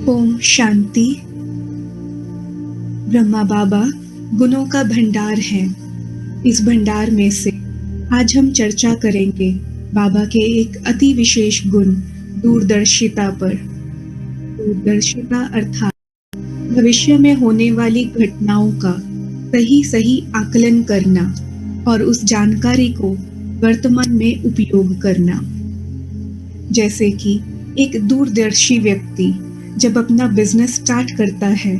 ओम शांति। ब्रह्मा बाबा गुणों का भंडार है। इस भंडार में से आज हम चर्चा करेंगे बाबा के एक अति विशेष गुण दूरदर्शिता पर। दूरदर्शिता अर्थात भविष्य में होने वाली घटनाओं का सही सही आकलन करना और उस जानकारी को वर्तमान में उपयोग करना। जैसे कि एक दूरदर्शी व्यक्ति जब अपना बिजनेस स्टार्ट करता है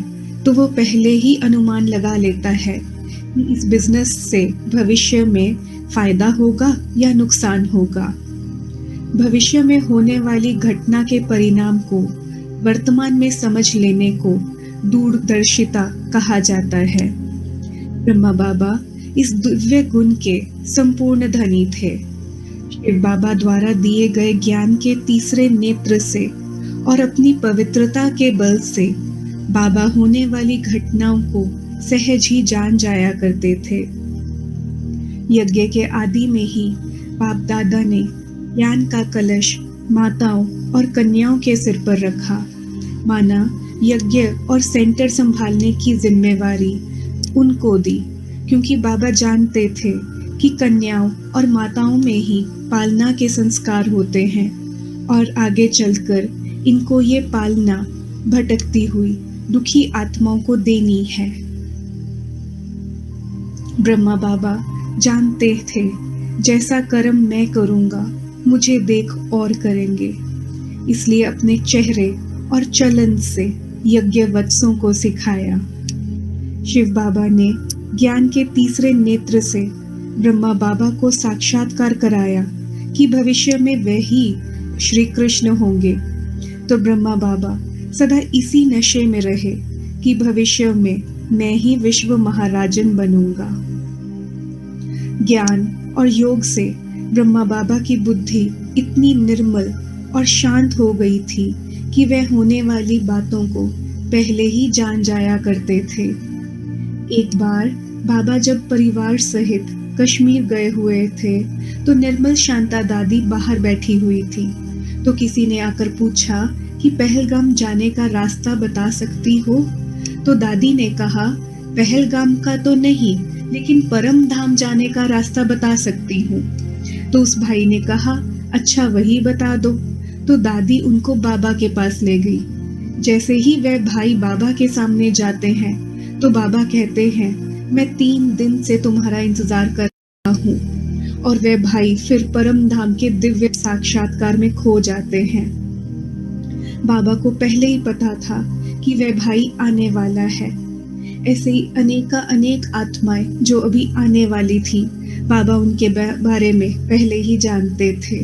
तो वो पहले ही अनुमान लगा लेता है कि इस बिजनेस से भविष्य में फायदा होगा या नुकसान होगा। भविष्य में होने वाली घटना के परिणाम को वर्तमान में समझ लेने को दूरदर्शिता कहा जाता है। ब्रह्मा बाबा इस दिव्य गुण के संपूर्ण धनी थे। शिव बाबा द्वारा दिए गए ज्ञान के तीसरे नेत्र से और अपनी पवित्रता के बल से बाबा होने वाली घटनाओं को सहज ही जान जाया करते थे। यज्ञ के आदि में ही बाप दादा ने ज्ञान का कलश माताओं और कन्याओं के सिर पर रखा। माना यज्ञ और सेंटर संभालने की जिम्मेवारी उनको दी, क्योंकि बाबा जानते थे कि कन्याओं और माताओं में ही पालना के संस्कार होते हैं और आगे चलकर इनको ये पालना भटकती हुई दुखी आत्माओं को देनी है। ब्रह्मा बाबा जानते थे जैसा कर्म मैं करूंगा मुझे देख और करेंगे, इसलिए अपने चेहरे और चलन से यज्ञ वत्सों को सिखाया। शिव बाबा ने ज्ञान के तीसरे नेत्र से ब्रह्मा बाबा को साक्षात्कार कराया कि भविष्य में वे ही श्री कृष्ण होंगे। तो ब्रह्मा बाबा सदा इसी नशे में रहे कि भविष्य में मैं ही विश्व महाराजन बनूंगा। ज्ञान और योग से ब्रह्मा बाबा की बुद्धि इतनी निर्मल और शांत हो गई थी कि वह होने वाली बातों को पहले ही जान जाया करते थे। एक बार बाबा जब परिवार सहित कश्मीर गए हुए थे तो निर्मल शांता दादी बाहर बैठी हुई थी। तो किसी ने आकर पूछा कि पहलगाम जाने का रास्ता बता सकती हो? तो दादी ने कहा, पहलगाम का तो नहीं, लेकिन परम धाम जाने का रास्ता बता सकती हूँ। तो उस भाई ने कहा, अच्छा वही बता दो। तो दादी उनको बाबा के पास ले गई। जैसे ही वह भाई बाबा के सामने जाते हैं तो बाबा कहते हैं, मैं 3 दिन से तुम्हारा इंतजार कर रहा हूँ। और वह भाई फिर परम धाम के दिव्य साक्षात्कार में खो जाते हैं। बाबा को पहले ही पता था कि वह भाई आने वाला है। ऐसे ही अनेक आत्माएं जो अभी आने वाली थी, बाबा उनके बारे में पहले ही जानते थे।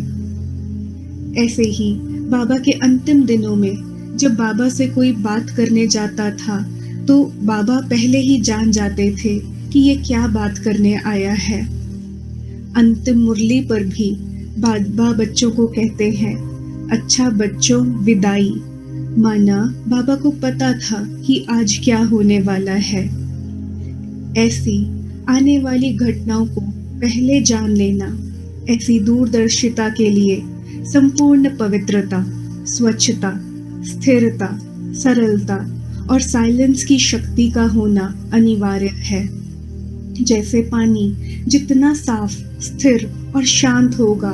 ऐसे ही बाबा के अंतिम दिनों में जब बाबा से कोई बात करने जाता था तो बाबा पहले ही जान जाते थे कि ये क्या बात करने आया है। अंतिम मुरली पर भी बाबा बच्चों को कहते हैं, अच्छा बच्चों विदाई। माना बाबा को पता था कि आज क्या होने वाला है। ऐसी आने वाली घटनाओं को पहले जान लेना, ऐसी दूरदर्शिता के लिए संपूर्ण पवित्रता, स्वच्छता, स्थिरता, सरलता और साइलेंस की शक्ति का होना अनिवार्य है। जैसे पानी जितना साफ, स्थिर और शांत होगा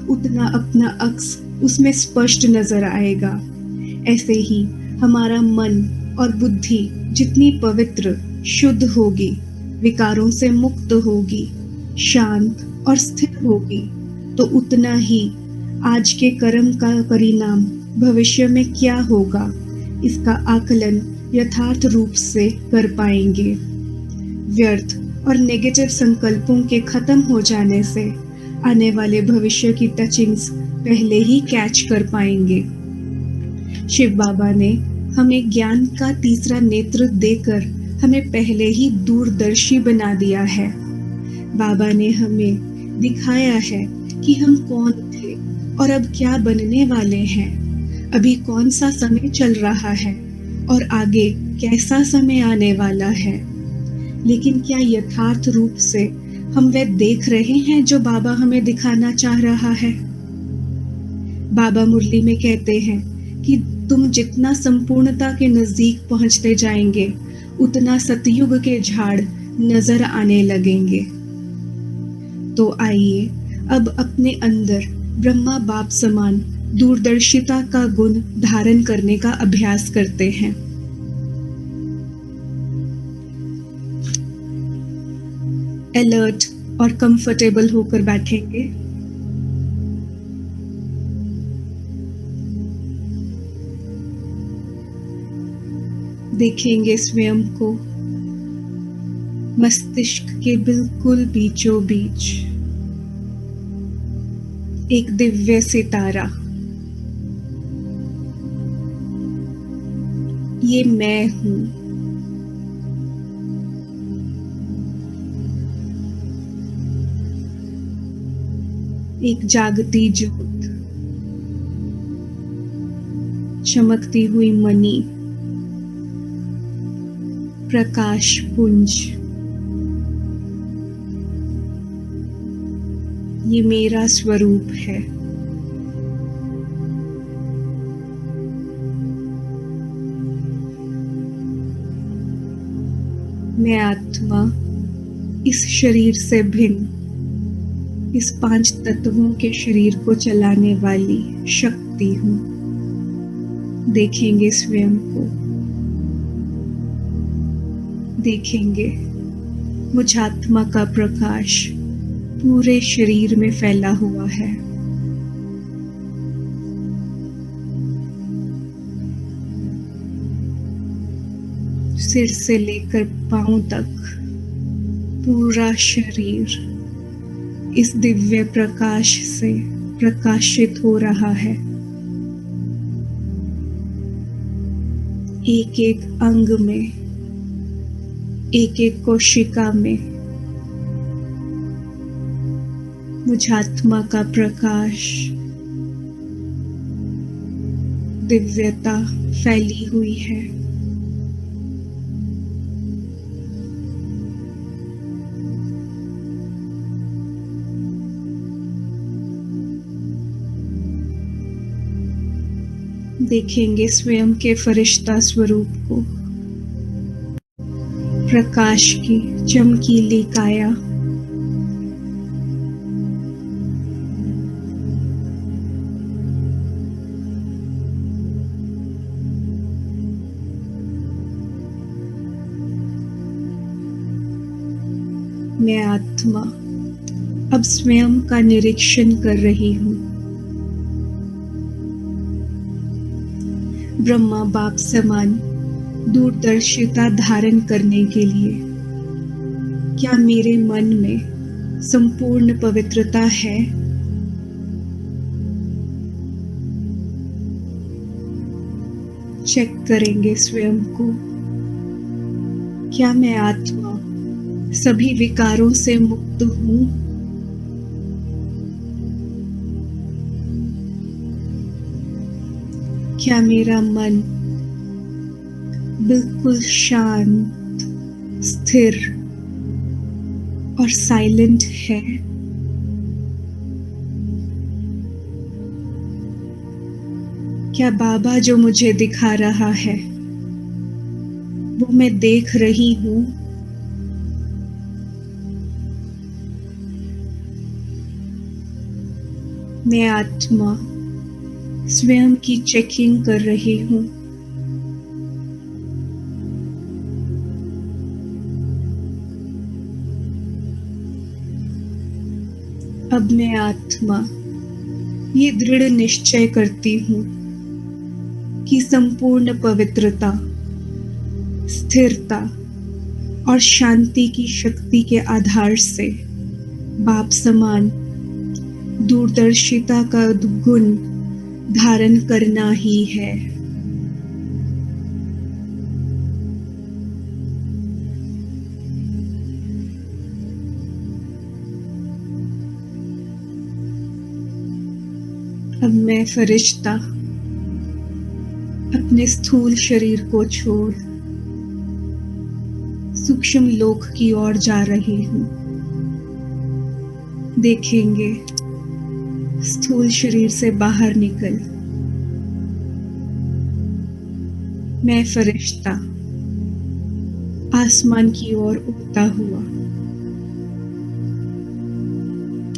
उतना अपना अक्स उसमें स्पष्ट नजर आएगा। ऐसे ही हमारा मन और बुद्धि जितनी पवित्र, शुद्ध होगी, विकारों से मुक्त होगी, शांत और स्थिर होगी, तो उतना ही आज के कर्म का परिणाम भविष्य में क्या होगा इसका आकलन यथार्थ रूप से कर पाएंगे। व्यर्थ और नेगेटिव संकल्पों के खत्म हो जाने से आने वाले भविष्य की टचिंग्स पहले ही कैच कर पाएंगे। शिव बाबा ने हमें ज्ञान का तीसरा नेत्र देकर हमें पहले ही दूरदर्शी बना दिया है। बाबा ने हमें दिखाया है कि हम कौन थे और अब क्या बनने वाले हैं। अभी कौन सा समय चल रहा है और आगे कैसा समय आने वाला है। लेकिन क्या यथार्थ रूप से हम वह देख रहे हैं जो बाबा हमें दिखाना चाह रहा है? बाबा मुरली में कहते हैं कि तुम जितना संपूर्णता के नजदीक पहुंचते जाएंगे, उतना सतयुग के झाड़ नजर आने लगेंगे। तो आइए अब अपने अंदर ब्रह्मा बाप समान दूरदर्शिता का गुण धारण करने का अभ्यास करते हैं। अलर्ट और कंफर्टेबल होकर बैठेंगे। देखेंगे स्वयं को मस्तिष्क के बिल्कुल बीचों बीच एक दिव्य सितारा। ये मैं हूं। एक जागती ज्योत, चमकती हुई मणि, प्रकाश पुंज। ये मेरा स्वरूप है। मैं आत्मा इस शरीर से भिन्न, इस 5 तत्वों के शरीर को चलाने वाली शक्ति हूं। देखेंगे स्वयं को, देखेंगे मुझ आत्मा का प्रकाश पूरे शरीर में फैला हुआ है। सिर से लेकर पांव तक पूरा शरीर इस दिव्य प्रकाश से प्रकाशित हो रहा है। एक एक अंग में, एक एक कोशिका में मुझ आत्मा का प्रकाश, दिव्यता फैली हुई है। देखेंगे स्वयं के फरिश्ता स्वरूप को, प्रकाश की चमकीली काया। मैं आत्मा अब स्वयं का निरीक्षण कर रही हूं। ब्रह्मा बाप समान दूरदर्शिता धारण करने के लिए क्या मेरे मन में संपूर्ण पवित्रता है? चेक करेंगे स्वयं को। क्या मैं आत्मा सभी विकारों से मुक्त हूं? क्या मेरा मन बिल्कुल शांत, स्थिर और साइलेंट है? क्या बाबा जो मुझे दिखा रहा है वो मैं देख रही हूं? मैं आत्मा स्वयं की चेकिंग कर रही हूं। अब मैं आत्मा ये दृढ़ निश्चय करती हूं कि संपूर्ण पवित्रता, स्थिरता और शांति की शक्ति के आधार से बाप समान दूरदर्शिता का गुण धारण करना ही है। अब मैं फरिश्ता अपने स्थूल शरीर को छोड़ सूक्ष्म लोक की ओर जा रही हूं। देखेंगे स्थूल शरीर से बाहर निकल मैं फरिश्ता आसमान की ओर उड़ता हुआ,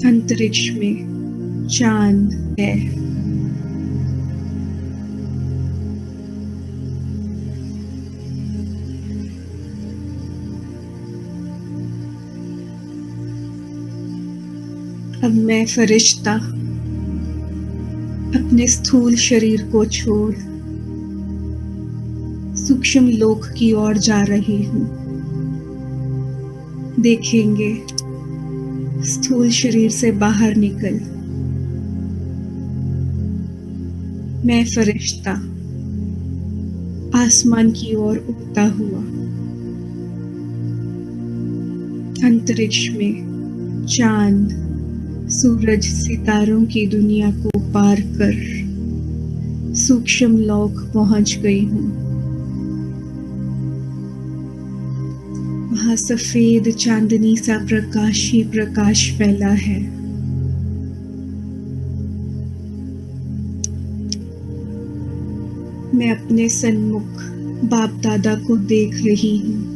अंतरिक्ष में चांद है। अब मैं फरिश्ता अपने स्थूल शरीर को छोड़ सूक्ष्म लोक की ओर जा रही हूँ। देखेंगे स्थूल शरीर से बाहर निकल मैं फरिश्ता आसमान की ओर उड़ता हुआ, अंतरिक्ष में चांद सूरज सितारों की दुनिया को पार कर सूक्ष्म लोक पहुंच गई हूँ। वहां सफेद चांदनी सा प्रकाश ही प्रकाश फैला है। मैं अपने सन्मुख बाप दादा को देख रही हूँ।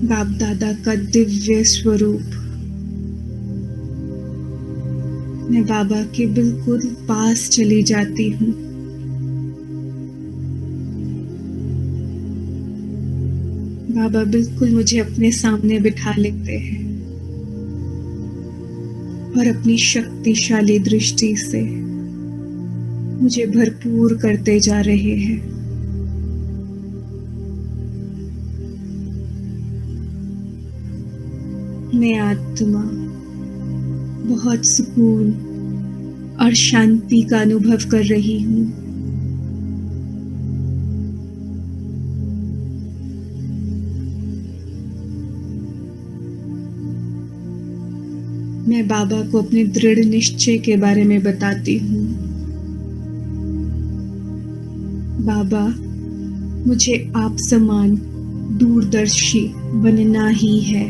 बाप दादा का दिव्य स्वरूप। मैं बाबा के बिल्कुल पास चली जाती हूँ। बाबा बिल्कुल मुझे अपने सामने बिठा लेते हैं और अपनी शक्तिशाली दृष्टि से मुझे भरपूर करते जा रहे हैं। मैं आत्मा बहुत सुकून और शांति का अनुभव कर रही हूँ। मैं बाबा को अपने दृढ़ निश्चय के बारे में बताती हूँ। बाबा, मुझे आप समान दूरदर्शी बनना ही है।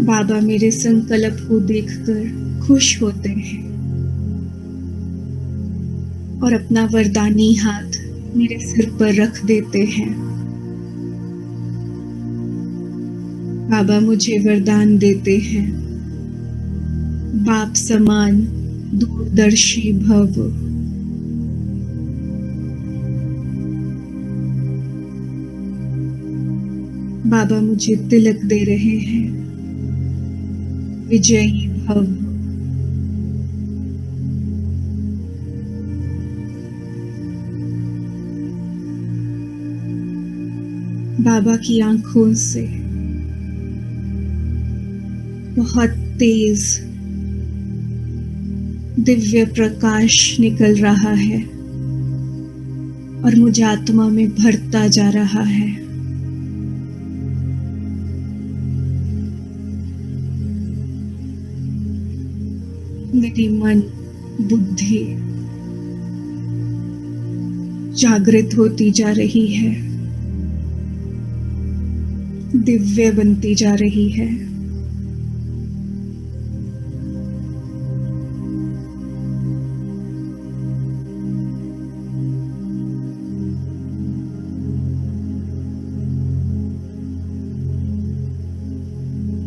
बाबा मेरे संकल्प को देखकर खुश होते हैं और अपना वरदानी हाथ मेरे सिर पर रख देते हैं। बाबा मुझे वरदान देते हैं, बाप समान दूरदर्शी भव। बाबा मुझे तिलक दे रहे हैं, विजयी भव। बाबा की आंखों से बहुत तेज दिव्य प्रकाश निकल रहा है और मुझे आत्मा में भरता जा रहा है। मेरी मन बुद्धि जागृत होती जा रही है, दिव्य बनती जा रही है।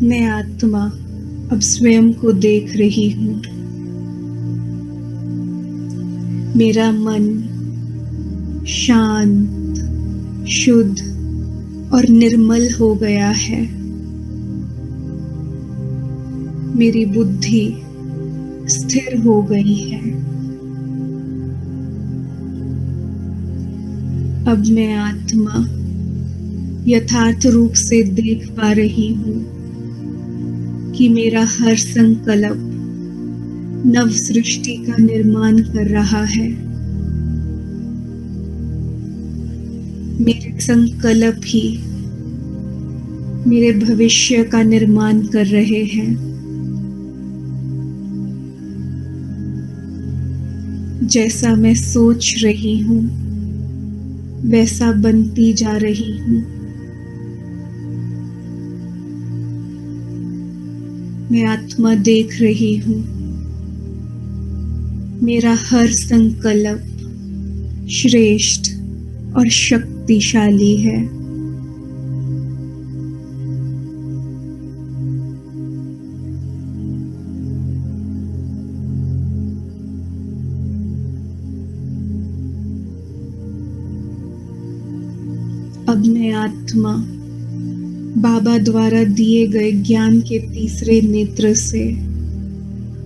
मैं आत्मा अब स्वयं को देख रही हूँ। मेरा मन शांत, शुद्ध और निर्मल हो गया है। मेरी बुद्धि स्थिर हो गई है। अब मैं आत्मा यथार्थ रूप से देख पा रही हूँ कि मेरा हर संकल्प नव सृष्टि का निर्माण कर रहा है। मेरे संकल्प ही मेरे भविष्य का निर्माण कर रहे हैं। जैसा मैं सोच रही हूँ वैसा बनती जा रही हूँ। मैं आत्मा देख रही हूँ मेरा हर संकल्प श्रेष्ठ और शक्तिशाली है। अब मैं आत्मा बाबा द्वारा दिए गए ज्ञान के तीसरे नेत्र से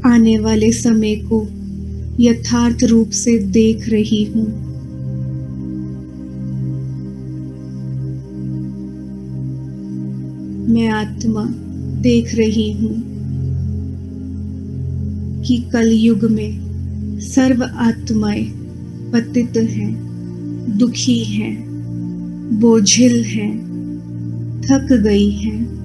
आने वाले समय को यथार्थ रूप से देख रही हूँ। मैं आत्मा देख रही हूँ कि कलयुग में सर्व आत्माएं पतित हैं, दुखी हैं, बोझिल हैं, थक गई हैं।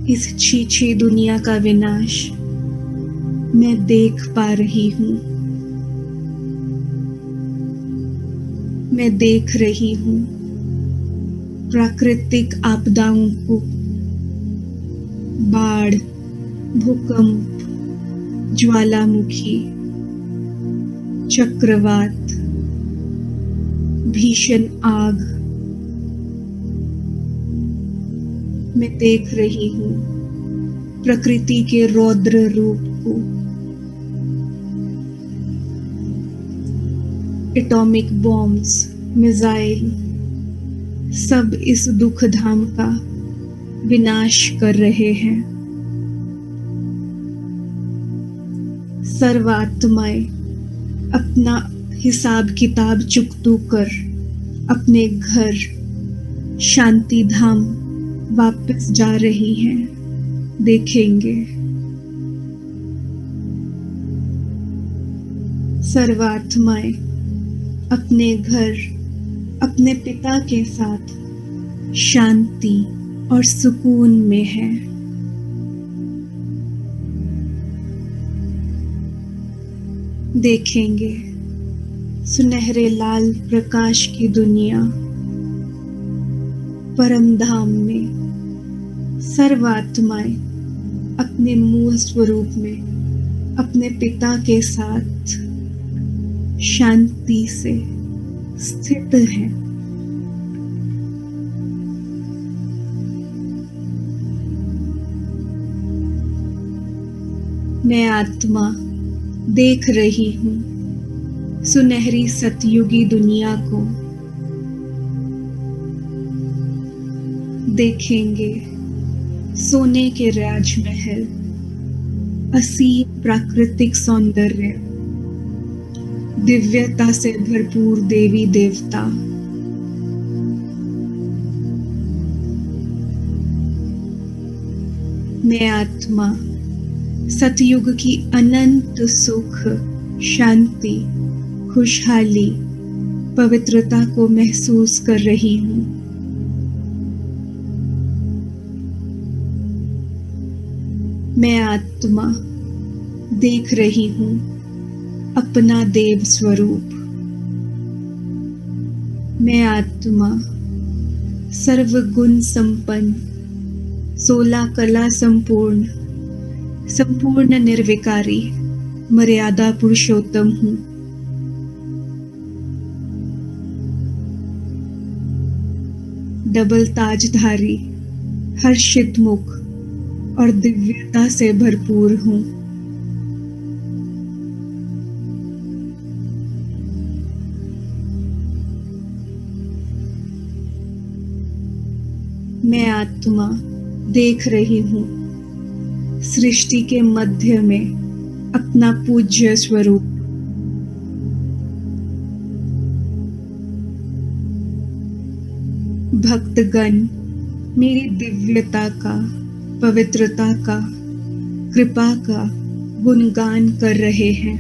इस छीछी दुनिया का विनाश मैं देख पा रही हूँ। मैं देख रही हूँ प्राकृतिक आपदाओं को, बाढ़, भूकंप, ज्वालामुखी, चक्रवात, भीषण आग। मैं देख रही हूँ प्रकृति के रौद्र रूप को, एटॉमिक बॉम्ब्स, मिसाइल, सब इस दुख धाम का विनाश कर रहे हैं। सर्व आत्माएं अपना हिसाब किताब चुकतू कर अपने घर शांति धाम वापस जा रही हैं। देखेंगे सर्व आत्माएं अपने घर अपने पिता के साथ शांति और सुकून में है। देखेंगे सुनहरे लाल प्रकाश की दुनिया, परम धाम में सर्व आत्माएं अपने मूल स्वरूप में अपने पिता के साथ शांति से स्थित हैं। मैं आत्मा देख रही हूँ सुनहरी सतयुगी दुनिया को। देखेंगे सोने के राजमहल, असीम प्राकृतिक सौंदर्य, दिव्यता से भरपूर देवी देवता। मैं आत्मा सतयुग की अनंत सुख, शांति, खुशहाली, पवित्रता को महसूस कर रही हूँ। मैं आत्मा देख रही हूँ अपना देव स्वरूप। मैं आत्मा सर्वगुण संपन्न, 16 कला संपूर्ण, संपूर्ण निर्विकारी, मर्यादा पुरुषोत्तम हूँ। डबल ताजधारी, हर्षित मुख और दिव्यता से भरपूर हूँ। मैं आत्मा देख रही हूँ सृष्टि के मध्य में अपना पूज्य स्वरूप। भक्तगण मेरी दिव्यता का, पवित्रता का, कृपा का गुणगान कर रहे हैं।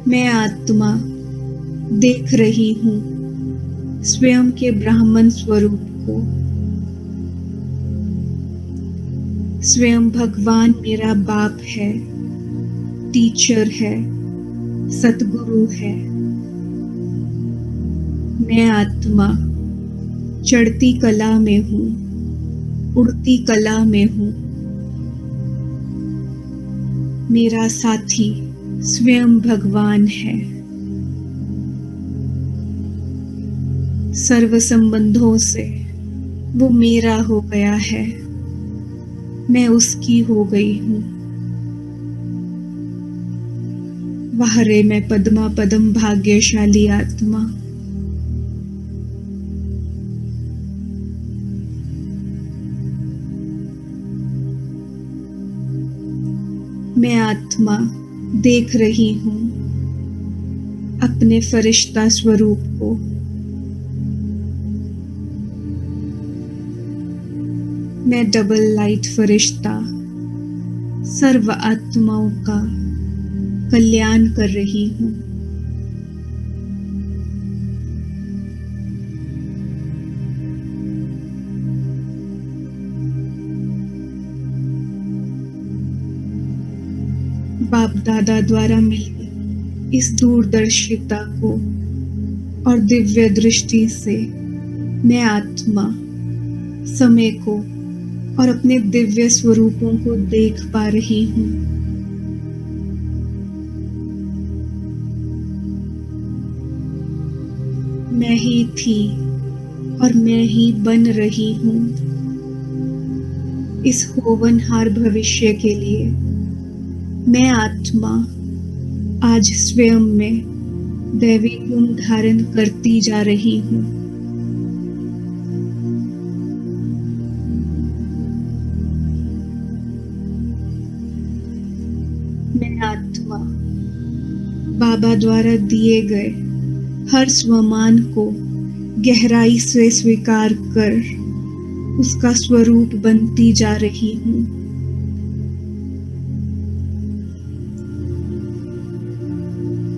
मैं आत्मा देख रही हूँ स्वयं के ब्राह्मण स्वरूप को। स्वयं भगवान मेरा बाप है, टीचर है, सतगुरु है। मैं आत्मा चढ़ती कला में हूँ, उड़ती कला में हूँ। मेरा साथी स्वयं भगवान है। सर्व संबंधों से वो मेरा हो गया है, मैं उसकी हो गई हूँ। वाह रे मैं पद्मा पदम भाग्यशाली आत्मा। मैं आत्मा देख रही हूँ अपने फरिश्ता स्वरूप को। मैं डबल लाइट फरिश्ता सर्व आत्माओं का कल्याण कर रही हूँ। बाप दादा द्वारा मिली इस दूरदर्शिता को और दिव्य दृष्टि से मैं आत्मा समय को और अपने दिव्य स्वरूपों को देख पा रही हूँ। मैं ही थी और मैं ही बन रही हूँ। इस होवनहार भविष्य के लिए मैं आत्मा आज स्वयं में दैवी गुण धारण करती जा रही हूँ। मैं आत्मा बाबा द्वारा दिए गए हर स्वमान को गहराई से स्वीकार कर उसका स्वरूप बनती जा रही हूँ।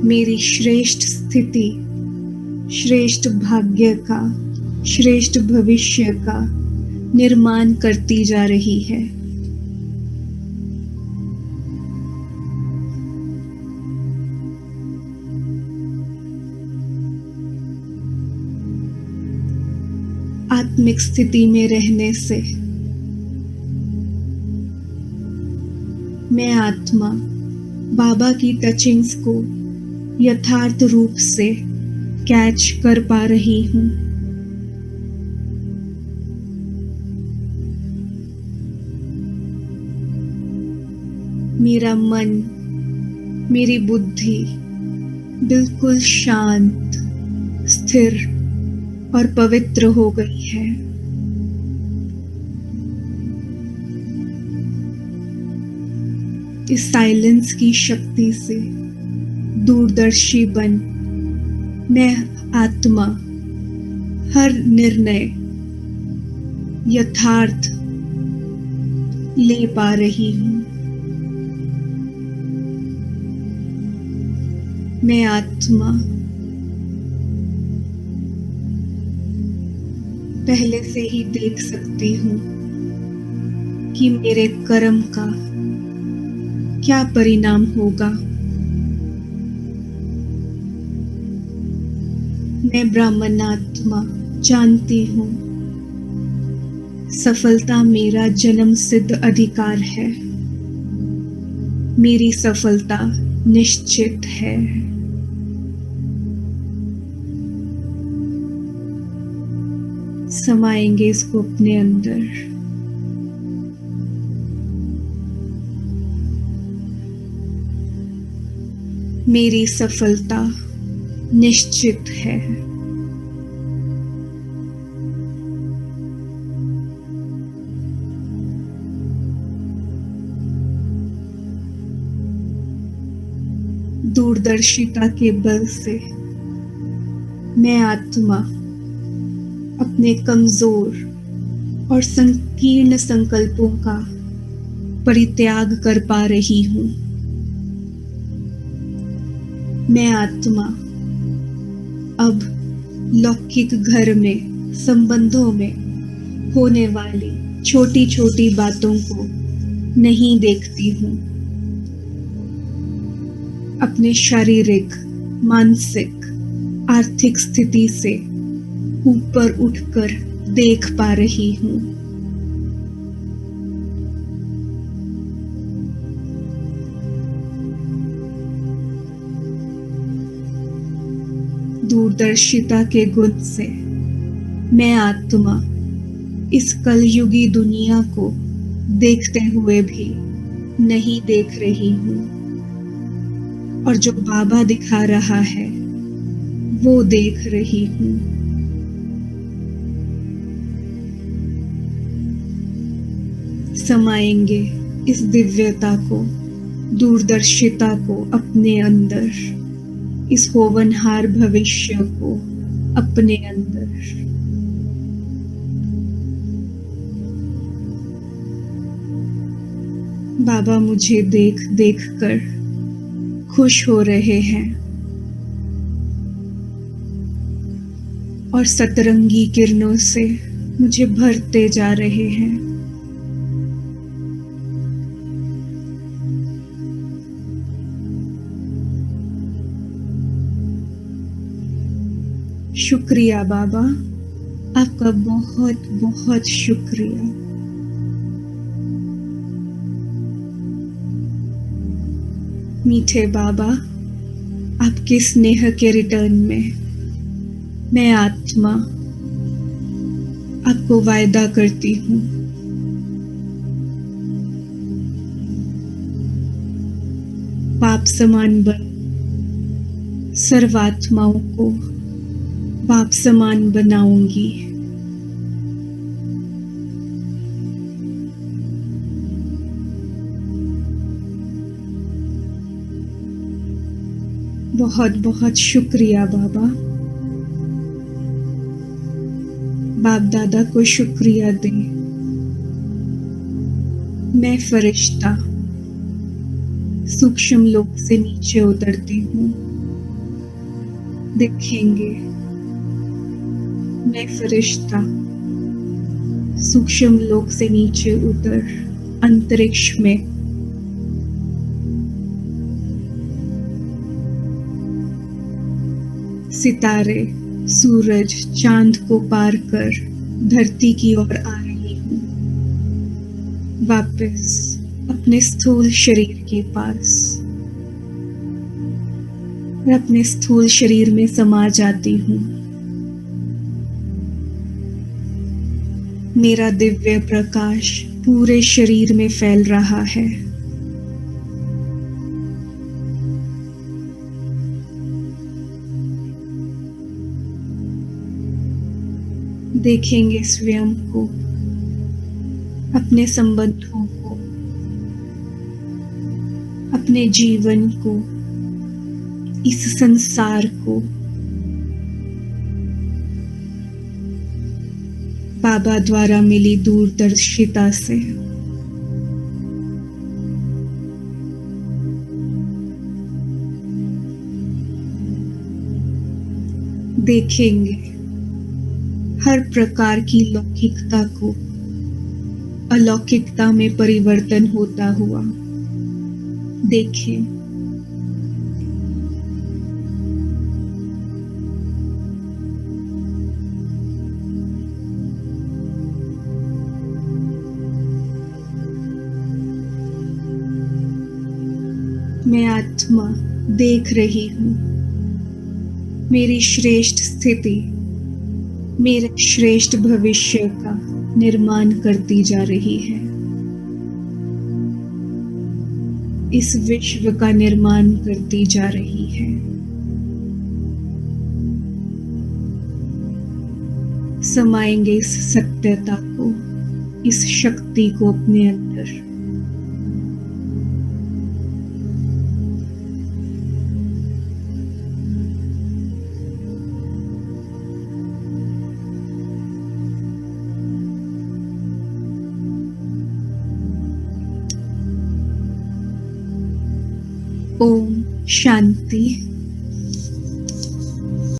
मेरी श्रेष्ठ स्थिति श्रेष्ठ भाग्य का श्रेष्ठ भविष्य का निर्माण करती जा रही है। आत्मिक स्थिति में रहने से मैं आत्मा बाबा की टचिंग्स को यथार्थ रूप से कैच कर पा रही हूँ। मेरा मन मेरी बुद्धि बिल्कुल शांत स्थिर और पवित्र हो गई है। इस साइलेंस की शक्ति से दूरदर्शी बन मैं आत्मा हर निर्णय यथार्थ ले पा रही हूँ। मैं आत्मा पहले से ही देख सकती हूँ कि मेरे कर्म का क्या परिणाम होगा। मैं ब्राह्मणात्मा जानती हूँ सफलता मेरा जन्म सिद्ध अधिकार है। मेरी सफलता निश्चित है। समाएंगे इसको अपने अंदर। मेरी सफलता निश्चित है। दूरदर्शिता के बल से मैं आत्मा अपने कमजोर और संकीर्ण संकल्पों का परित्याग कर पा रही हूँ। मैं आत्मा अब लौकिक घर में संबंधों में होने वाली छोटी छोटी बातों को नहीं देखती हूँ। अपने शारीरिक मानसिक आर्थिक स्थिति से ऊपर उठकर देख पा रही हूँ। दूरदर्शिता के गुण से मैं आत्मा इस कलयुगी दुनिया को देखते हुए भी नहीं देख रही हूँ, और जो बाबा दिखा रहा है वो देख रही हूँ। समाएंगे इस दिव्यता को, दूरदर्शिता को अपने अंदर, इस होवनहार भविष्य को अपने अंदर। बाबा मुझे देख देख कर खुश हो रहे हैं और सतरंगी किरणों से मुझे भरते जा रहे हैं। शुक्रिया बाबा, आपका बहुत बहुत शुक्रिया। मीठे बाबा, आपके स्नेह के रिटर्न में मैं आत्मा आपको वायदा करती हूँ, बाप समान बन सर्वात्माओं को बाप समान बनाऊंगी। बहुत बहुत शुक्रिया बाबा। बाप दादा को शुक्रिया दे। मैं फरिश्ता सूक्ष्म लोक से नीचे उतरती हूँ। देखेंगे मैं फरिश्ता सूक्ष्म लोक से नीचे उतर अंतरिक्ष में सितारे, सूरज, चांद को पार कर धरती की ओर आ रही हूँ, वापस अपने स्थूल शरीर के पास, और अपने स्थूल शरीर में समा जाती हूँ। मेरा दिव्य प्रकाश पूरे शरीर में फैल रहा है। देखेंगे स्वयं को, अपने संबंधों को, अपने जीवन को, इस संसार को बाबा द्वारा मिली दूरदर्शिता से। देखेंगे हर प्रकार की लौकिकता को अलौकिकता में परिवर्तन होता हुआ। देखें मैं आत्मा देख रही हूँ, मेरी श्रेष्ठ स्थिति मेरे श्रेष्ठ भविष्य का निर्माण करती जा रही है। इस विश्व का निर्माण करती जा रही है। समाएंगे इस सत्यता को, इस शक्ति को अपने अंदर। ओम शांति।